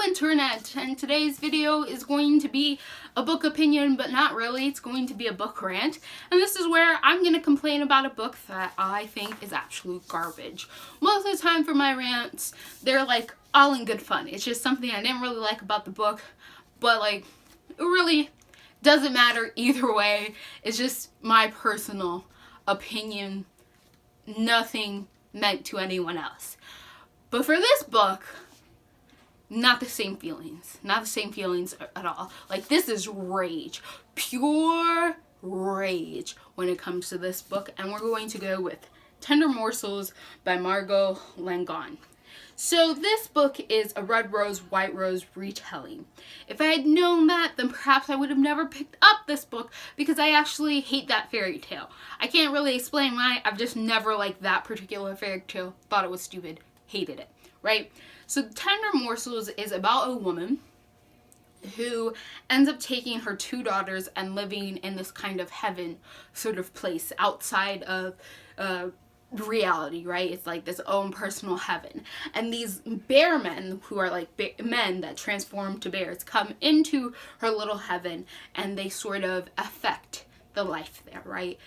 Internet, and today's video is going to be a book opinion, but not really. It's going to be a book rant, and this is where I'm going to complain about a book that I think is absolute garbage. Most of the time for my rants, they're like all in good fun. It's just something I didn't really like about the book, but like it really doesn't matter either way. It's just my personal opinion, nothing meant to anyone else. But for this book, not the same feelings. Not the same feelings at all. Like, this is rage. Pure rage when it comes to this book. And we're going to go with Tender Morsels by Margot Langon. So this book is a Red Rose, White Rose retelling. If I had known that, then perhaps I would have never picked up this book, because I actually hate that fairy tale. I can't really explain why. I've just never liked that particular fairy tale. Thought it was stupid. Hated it. Right? So Tender Morsels is about a woman who ends up taking her two daughters and living in this kind of heaven sort of place outside of reality, right? It's like this own personal heaven. And these bear men, who are like men that transform to bears, come into her little heaven and they sort of affect the life there, right?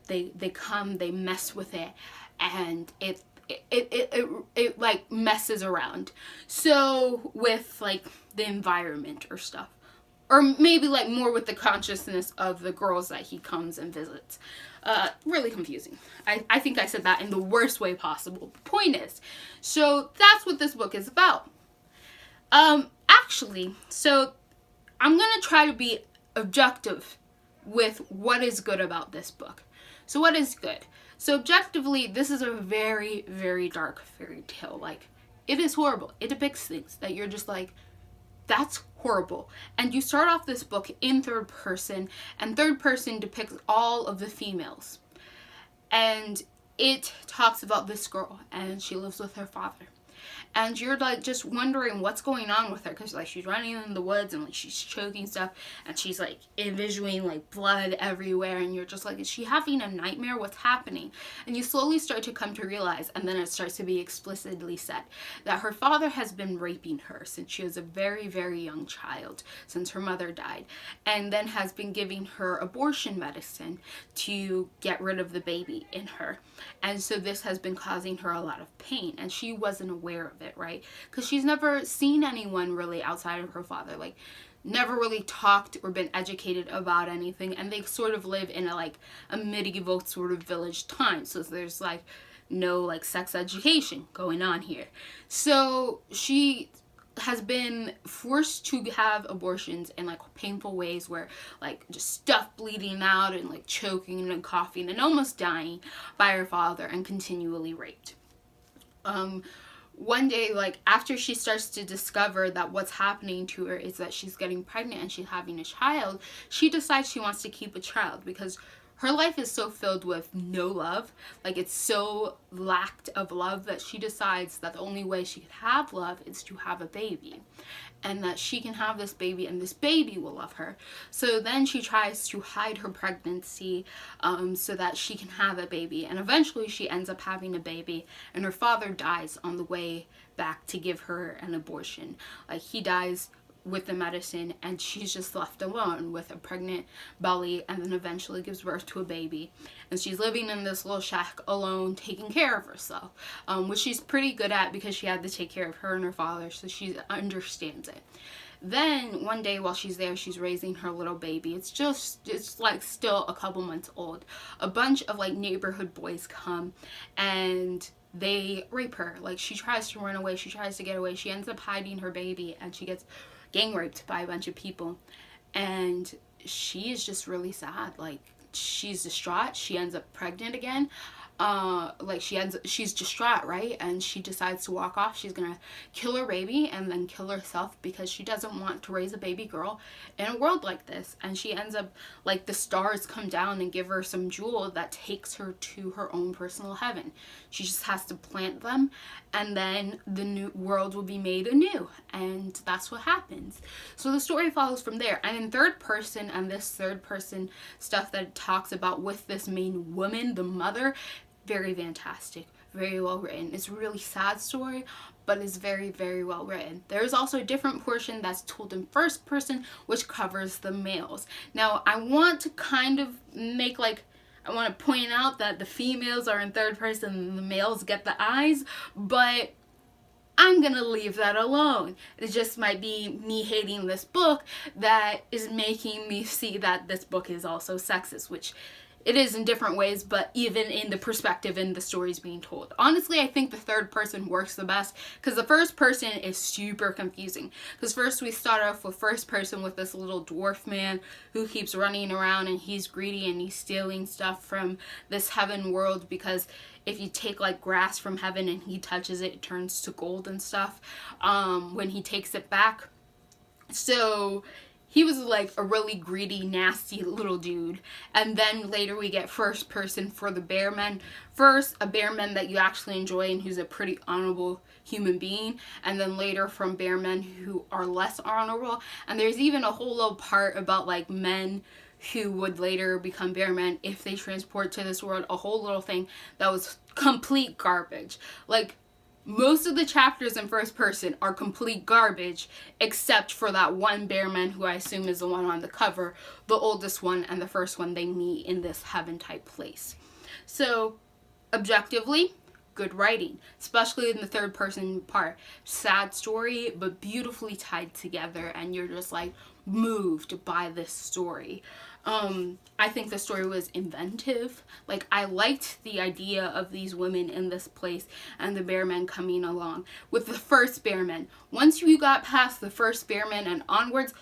They come, they mess with it, and it like messes around. So with like the environment or stuff, or maybe like more with the consciousness of the girls that he comes and visits. Really confusing. I think I said that in the worst way possible. Point is, so that's what this book is about. Actually, so I'm gonna try to be objective with what is good about this book. So what is good? So objectively, this is a very, very dark fairy tale. Like, it is horrible. It depicts things that you're just like, that's horrible. And you start off this book in third person, and third person depicts all of the females. And it talks about this girl, and she lives with her father. And you're like just wondering what's going on with her, because like she's running in the woods and like she's choking stuff, and she's like envisioning like blood everywhere, and you're just like, is she having a nightmare? What's happening? And you slowly start to come to realize, and then it starts to be explicitly said, that her father has been raping her since she was a very, very young child, since her mother died, and then has been giving her abortion medicine to get rid of the baby in her. And so this has been causing her a lot of pain, and she wasn't aware of it, right? Because she's never seen anyone really outside of her father, like never really talked or been educated about anything, and they sort of live in a medieval sort of village time, so there's like no like sex education going on here. So she has been forced to have abortions in like painful ways, where like just stuff bleeding out and like choking and coughing and almost dying by her father, and continually raped. One day, like after she starts to discover that what's happening to her is that she's getting pregnant and she's having a child, she decides she wants to keep a child, because her life is so filled with no love, like it's so lacked of love, that she decides that the only way she could have love is to have a baby, and that she can have this baby and this baby will love her. So then she tries to hide her pregnancy so that she can have a baby, and eventually she ends up having a baby, and her father dies on the way back to give her an abortion. Like, he dies with the medicine, and she's just left alone with a pregnant belly, and then eventually gives birth to a baby, and she's living in this little shack alone, taking care of herself, which she's pretty good at because she had to take care of her and her father, so she understands it. Then one day while she's there, she's raising her little baby. It's like still a couple months old. A bunch of like neighborhood boys come and they rape her. Like, she tries to run away, she tries to get away, she ends up hiding her baby, and she gets gang raped by a bunch of people, and she is just really sad. Like, she's distraught. She ends up pregnant again. She's distraught, right? And she decides to walk off. She's gonna kill her baby and then kill herself, because she doesn't want to raise a baby girl in a world like this. And she ends up, like, the stars come down and give her some jewel that takes her to her own personal heaven. She just has to plant them, and then the new world will be made anew, and that's what happens. So the story follows from there. And in third person, and this third person stuff that it talks about with this main woman, the mother, very fantastic, very well written. It's a really sad story, but is very, very well written. There's also a different portion that's told in first person, which covers the males. Now, I want to kind of make like, I want to point out that the females are in third person and the males get the eyes, but I'm gonna leave that alone. It just might be me hating this book that is making me see that this book is also sexist, which it is in different ways, but even in the perspective and the stories being told. Honestly, I think the third person works the best because the first person is super confusing. Because first we start off with first person with this little dwarf man who keeps running around and he's greedy and he's stealing stuff from this heaven world, because if you take like grass from heaven and he touches it, it turns to gold and stuff when he takes it back. So he was like a really greedy, nasty little dude. And then later we get first person for the bearmen. First, a bearman that you actually enjoy and who's a pretty honorable human being. And then later from bearmen who are less honorable. And there's even a whole little part about like men who would later become bearmen if they transport to this world. A whole little thing that was complete garbage. Like, most of the chapters in first person are complete garbage, except for that one bearman who I assume is the one on the cover, the oldest one, and the first one they meet in this heaven type place. So, objectively, good writing, especially in the third person part. Sad story, but beautifully tied together, and you're just like moved by this story. I think the story was inventive. Like, I liked the idea of these women in this place and the bearmen coming along. With the first bearmen, once you got past the first bearmen and onwards,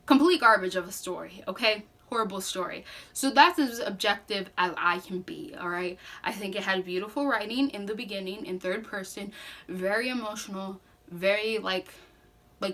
complete garbage of a story, okay? Horrible story. So that's as objective as I can be, alright? I think it had beautiful writing in the beginning, in third person, very emotional, very like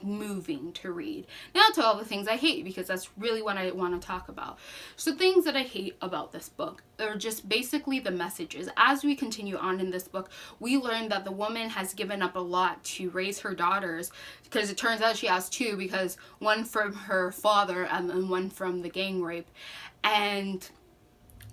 moving to read. Now to all the things I hate, because that's really what I want to talk about. So things that I hate about this book are just basically the messages. As we continue on in this book, we learn that the woman has given up a lot to raise her daughters, because it turns out she has two, because one from her father and then one from the gang rape. And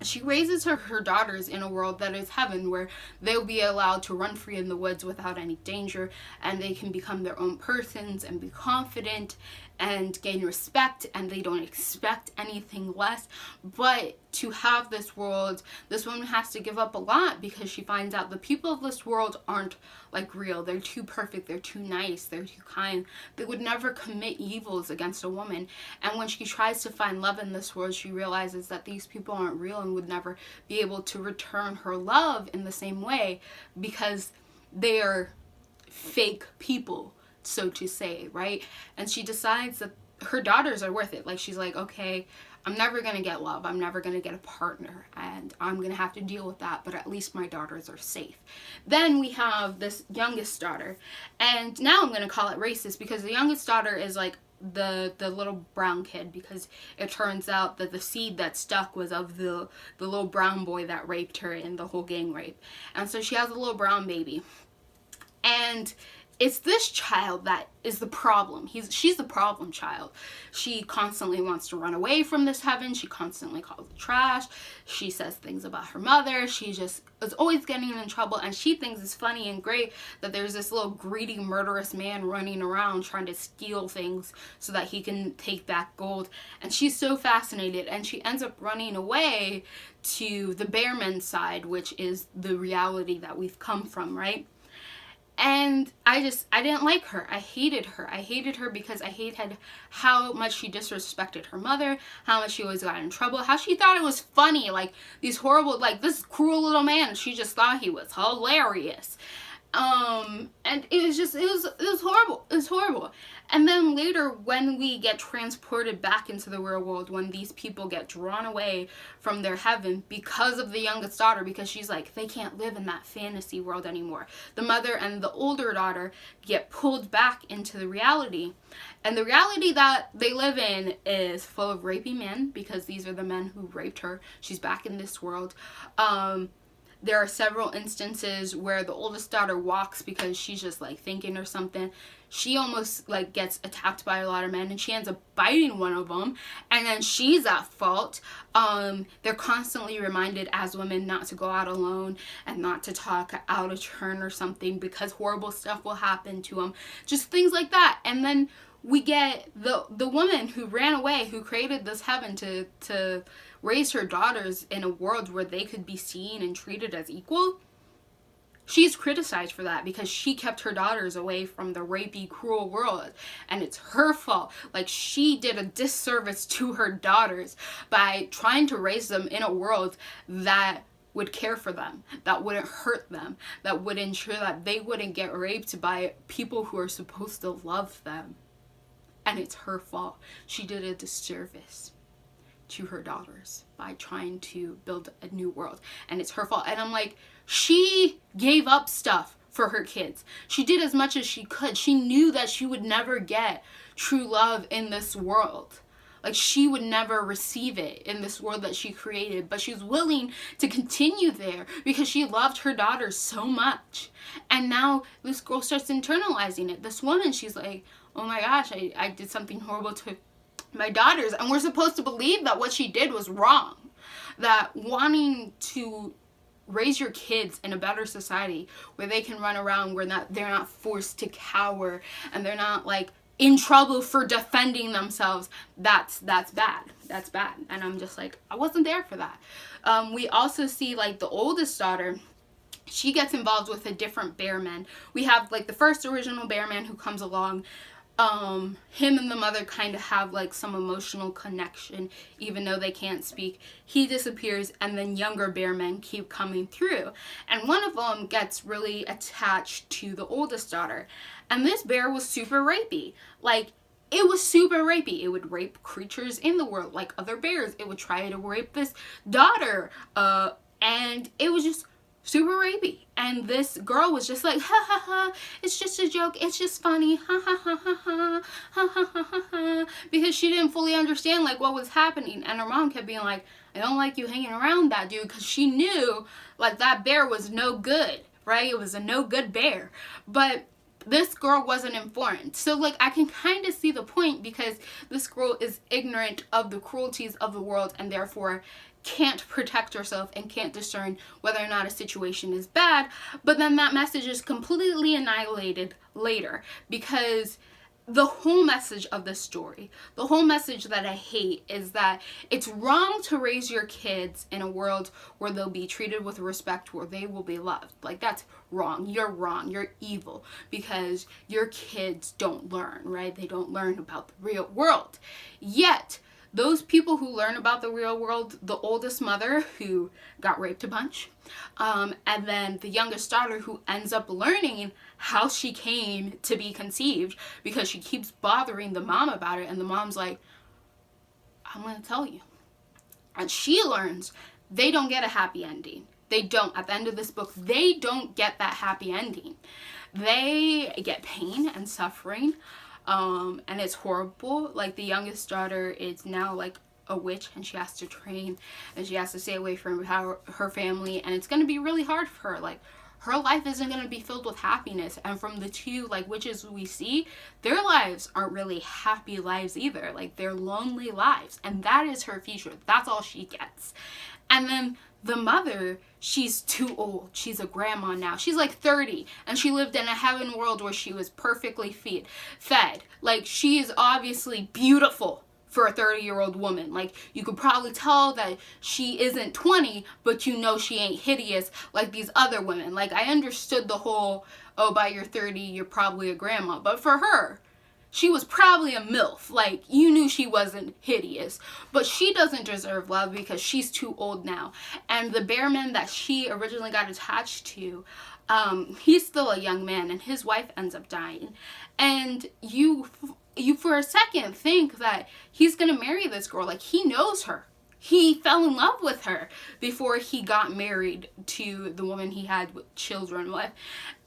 she raises her daughters in a world that is heaven, where they'll be allowed to run free in the woods without any danger, and they can become their own persons and be confident and gain respect, and they don't expect anything less. But to have this world, this woman has to give up a lot, because she finds out the people of this world aren't like real. They're too perfect, they're too nice, they're too kind. They would never commit evils against a woman. And when she tries to find love in this world, she realizes that these people aren't real and would never be able to return her love in the same way, because they are fake people, so to say, right? And she decides that her daughters are worth it. Like, she's like, okay, I'm never gonna get love, I'm never gonna get a partner, and I'm gonna have to deal with that, but at least my daughters are safe. Then we have this youngest daughter, and now I'm gonna call it racist, because the youngest daughter is like the little brown kid, because it turns out that the seed that stuck was of the little brown boy that raped her in the whole gang rape. And so she has a little brown baby, and it's this child that is the problem. She's the problem child. She constantly wants to run away from this heaven. She constantly calls it trash. She says things about her mother. She just is always getting in trouble, and she thinks it's funny and great that there's this little greedy, murderous man running around trying to steal things so that he can take back gold. And she's so fascinated, and she ends up running away to the bearman's side, which is the reality that we've come from, right? And I didn't like her. I hated her. I hated her because I hated how much she disrespected her mother, how much she always got in trouble, how she thought it was funny, like these horrible, like this cruel little man, she just thought he was hilarious. And it was horrible. It was horrible. And then later, when we get transported back into the real world, when these people get drawn away from their heaven because of the youngest daughter, because she's like, they can't live in that fantasy world anymore. The mother and the older daughter get pulled back into the reality. And the reality that they live in is full of rapey men, because these are the men who raped her. She's back in this world. There are several instances where the oldest daughter walks because she's just like thinking or something. she almost like gets attacked by a lot of men, and she ends up biting one of them, and then she's at fault. They're constantly reminded as women not to go out alone and not to talk out of turn or something, because horrible stuff will happen to them, just things like that. And then we get the woman who ran away, who created this heaven to raise her daughters in a world where they could be seen and treated as equal. She's criticized for that because she kept her daughters away from the rapey, cruel world. And it's her fault. Like, she did a disservice to her daughters by trying to raise them in a world that would care for them, that wouldn't hurt them, that would ensure that they wouldn't get raped by people who are supposed to love them. And it's her fault. She did a disservice to her daughters by trying to build a new world, and it's her fault. And I'm like, she gave up stuff for her kids. She did as much as she could. She knew that she would never get true love in this world. Like, she would never receive it in this world that she created, but she's willing to continue there because she loved her daughters so much. And now this girl starts internalizing it. This woman, she's like, oh my gosh, I did something horrible to my daughters, and we're supposed to believe that what she did was wrong. That wanting to raise your kids in a better society where they can run around, where they're not forced to cower, and they're not like in trouble for defending themselves, that's bad. That's bad. And I'm just like, I wasn't there for that. We also see like the oldest daughter, she gets involved with a different bearman. We have like the first original bearman who comes along. Him and the mother kind of have like some emotional connection, even though they can't speak. He disappears, and then younger bearmen keep coming through, and one of them gets really attached to the oldest daughter, and this bear was super rapey. Like, it was super rapey. It would rape creatures in the world like other bears. It would try to rape this daughter, and it was just super rapey. And this girl was just like, ha ha ha, it's just a joke, it's just funny, ha ha ha ha ha, ha ha ha ha ha, because she didn't fully understand like what was happening. And her mom kept being like, I don't like you hanging around that dude, because she knew like that bear was no good, right? It was a no good bear. But this girl wasn't informed. So like, I can kind of see the point, because this girl is ignorant of the cruelties of the world, and therefore can't protect herself and can't discern whether or not a situation is bad. But then that message is completely annihilated later, because the whole message of this story, the whole message that I hate, is that it's wrong to raise your kids in a world where they'll be treated with respect, where they will be loved. Like, that's wrong. You're evil, because your kids don't learn, right? They don't learn about the real world. Yet those people who learn about the real world, the oldest mother who got raped a bunch, and then the youngest daughter who ends up learning how she came to be conceived, because she keeps bothering the mom about it, and the mom's like, I'm going to tell you. And she learns they don't get a happy ending. They don't. At the end of this book, they don't get that happy ending. They get pain and suffering. And it's horrible. Like, the youngest daughter is now like a witch, and she has to train, and she has to stay away from her family, and it's going to be really hard for her. Like, her life isn't going to be filled with happiness. And from the two like witches we see, their lives aren't really happy lives either. Like, they're lonely lives, and that is her future. That's all she gets. And then the mother, she's too old. She's a grandma now. She's like 30, and she lived in a heaven world where she was perfectly fed. Like, she is obviously beautiful for a 30-year-old woman. Like, you could probably tell that she isn't 20, but you know she ain't hideous like these other women. Like, I understood the whole, oh, by you're 30, you're probably a grandma. But for her, she was probably a MILF. Like, you knew she wasn't hideous. But she doesn't deserve love because she's too old now. And the bearman that she originally got attached to, he's still a young man, and his wife ends up dying. And you for a second think that he's gonna marry this girl. Like, he knows her. He fell in love with her before he got married to the woman he had children with.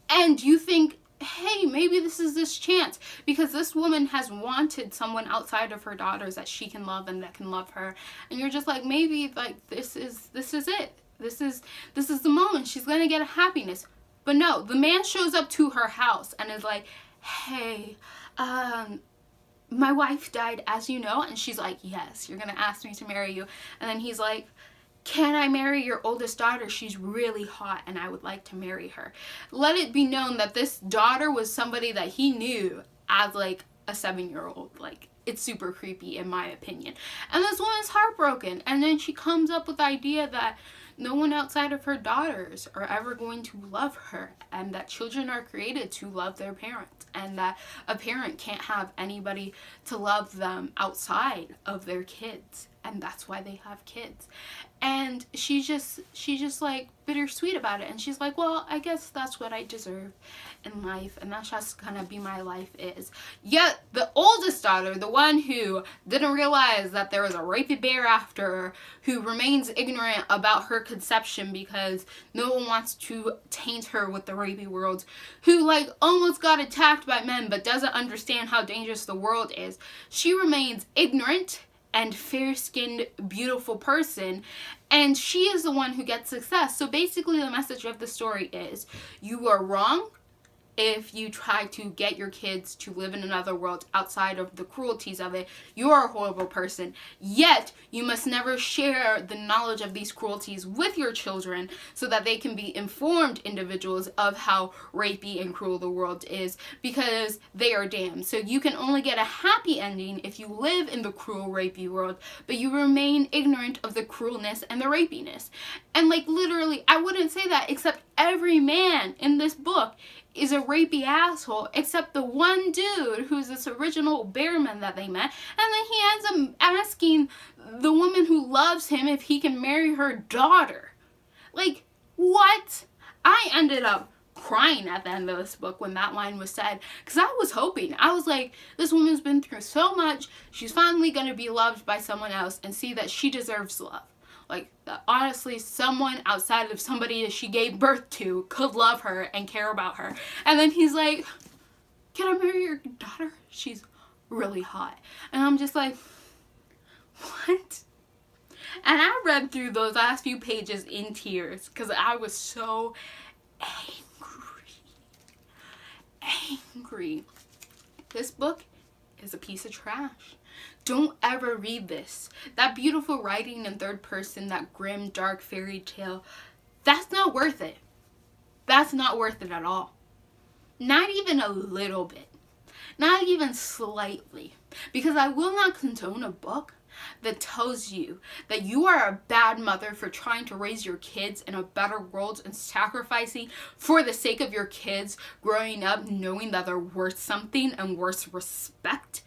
And you think, hey, maybe this is this chance, because this woman has wanted someone outside of her daughters that she can love and that can love her. And you're just like, maybe like this is it. This is the moment. She's gonna get a happiness. But no, the man shows up to her house and is like, hey, my wife died, as you know. And she's like, yes, you're gonna ask me to marry you. And then he's like, can I marry your oldest daughter? She's really hot and I would like to marry her. Let it be known that this daughter was somebody that he knew as like a 7-year-old. Like, it's super creepy in my opinion. And this woman's heartbroken. And then she comes up with the idea that no one outside of her daughters are ever going to love her, and that children are created to love their parents, and that a parent can't have anybody to love them outside of their kids, and that's why they have kids. And she's just like bittersweet about it, and she's like, well, I guess that's what I deserve in life, and that's just gonna be my life is. Yet the oldest daughter, the one who didn't realize that there was a rapey bear after her, who remains ignorant about her conception because no one wants to taint her with the rapey world, who like almost got attacked by men but doesn't understand how dangerous the world is, she remains ignorant and fair-skinned, beautiful person, and she is the one who gets success. So basically the message of the story is, you are wrong if you try to get your kids to live in another world outside of the cruelties of it. You are a horrible person. Yet, you must never share the knowledge of these cruelties with your children so that they can be informed individuals of how rapey and cruel the world is, because they are damned. So you can only get a happy ending if you live in the cruel, rapey world, but you remain ignorant of the cruelness and the rapiness. And like literally, I wouldn't say that, except every man in this book is a rapey asshole, except the one dude who's this original bearman that they met, and then he ends up asking the woman who loves him if he can marry her daughter. Like, what? I ended up crying at the end of this book when that line was said, because I was hoping, I was like, this woman's been through so much, she's finally going to be loved by someone else and see that she deserves love. Like, honestly, someone outside of somebody that she gave birth to could love her and care about her. And then he's like, can I marry your daughter? She's really hot. And I'm just like, what? And I read through those last few pages in tears because I was so angry. This book is a piece of trash. Don't ever read this. That beautiful writing in third person, that grim, dark fairy tale, that's not worth it. That's not worth it at all. Not even a little bit. Not even slightly. Because I will not condone a book that tells you that you are a bad mother for trying to raise your kids in a better world and sacrificing for the sake of your kids growing up knowing that they're worth something and worth respect.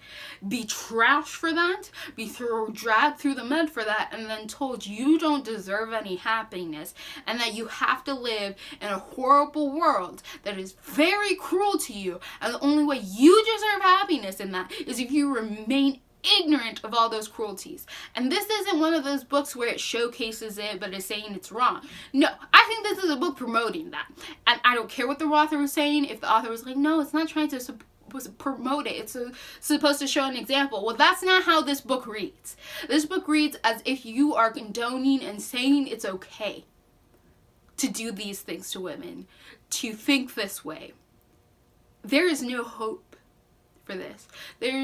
Be trashed for that, be dragged through the mud for that, and then told you don't deserve any happiness and that you have to live in a horrible world that is very cruel to you, and the only way you deserve happiness in that is if you remain ignorant of all those cruelties. And this isn't one of those books where it showcases it but is saying it's wrong. No, I think this is a book promoting that. And I don't care what the author was saying. If the author was like, no, it's not trying to promote it, it's supposed to show an example. Well, that's not how this book reads. This book reads as if you are condoning and saying it's okay to do these things to women, to think this way. There is no hope for this. There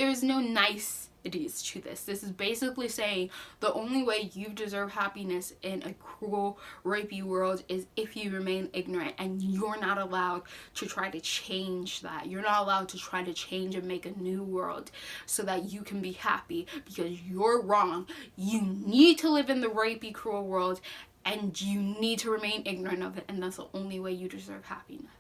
is no niceties to this. This is basically saying the only way you deserve happiness in a cruel, rapey world is if you remain ignorant, and you're not allowed to try to change that. You're not allowed to try to change and make a new world so that you can be happy, because you're wrong. You need to live in the rapey, cruel world, and you need to remain ignorant of it, and that's the only way you deserve happiness.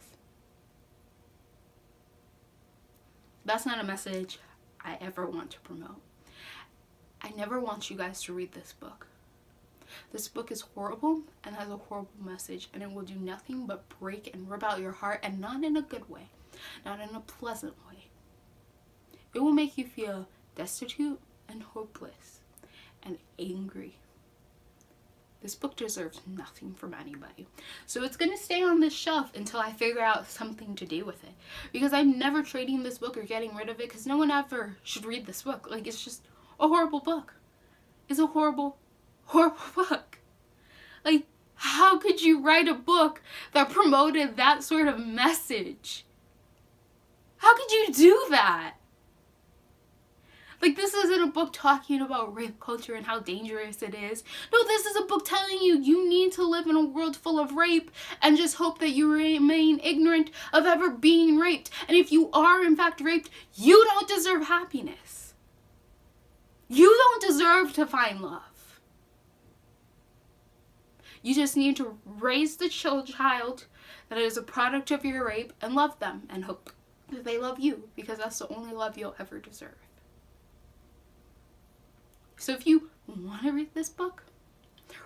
That's not a message I ever want to promote. I never want you guys to read this book. This book is horrible and has a horrible message, and it will do nothing but break and rip out your heart, and not in a good way, not in a pleasant way. It will make you feel destitute and hopeless and angry. This book deserves nothing from anybody. So it's going to stay on this shelf until I figure out something to do with it. Because I'm never trading this book or getting rid of it, because no one ever should read this book. Like, it's just a horrible book. It's a horrible, horrible book. Like, how could you write a book that promoted that sort of message? How could you do that? Like, this isn't a book talking about rape culture and how dangerous it is. No, this is a book telling you you need to live in a world full of rape and just hope that you remain ignorant of ever being raped. And if you are in fact raped, you don't deserve happiness. You don't deserve to find love. You just need to raise the child that is a product of your rape and love them and hope that they love you, because that's the only love you'll ever deserve. So if you want to read this book,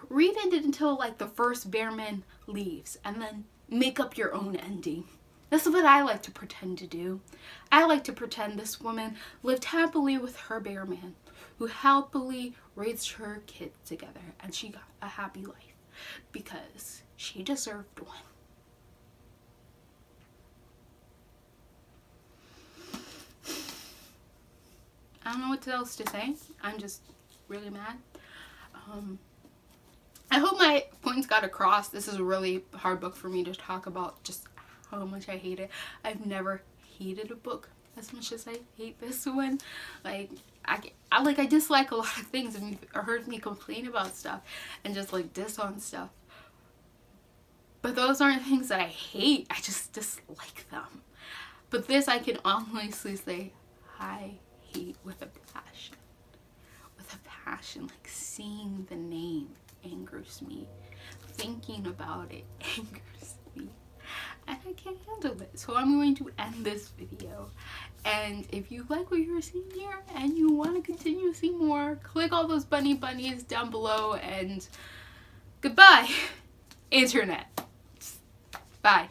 read it until like the first bear man leaves and then make up your own ending. This is what I like to pretend to do. I like to pretend this woman lived happily with her bear man, who happily raised her kids together, and she got a happy life because she deserved one. I don't know what else to say. I'm just really mad. I hope my points got across. This is a really hard book for me to talk about, just how much I hate it. I've never hated a book as much as I hate this one. Like, I dislike a lot of things, and you've heard me complain about stuff and just like diss on stuff. But those aren't things that I hate. I just dislike them. But this, I can honestly say I hate with a passion. With a passion. Like, seeing the name angers me. Thinking about it angers me. And I can't handle it. So I'm going to end this video. And if you like what you're seeing here and you want to continue to see more, click all those bunnies down below, and goodbye, internet. Bye.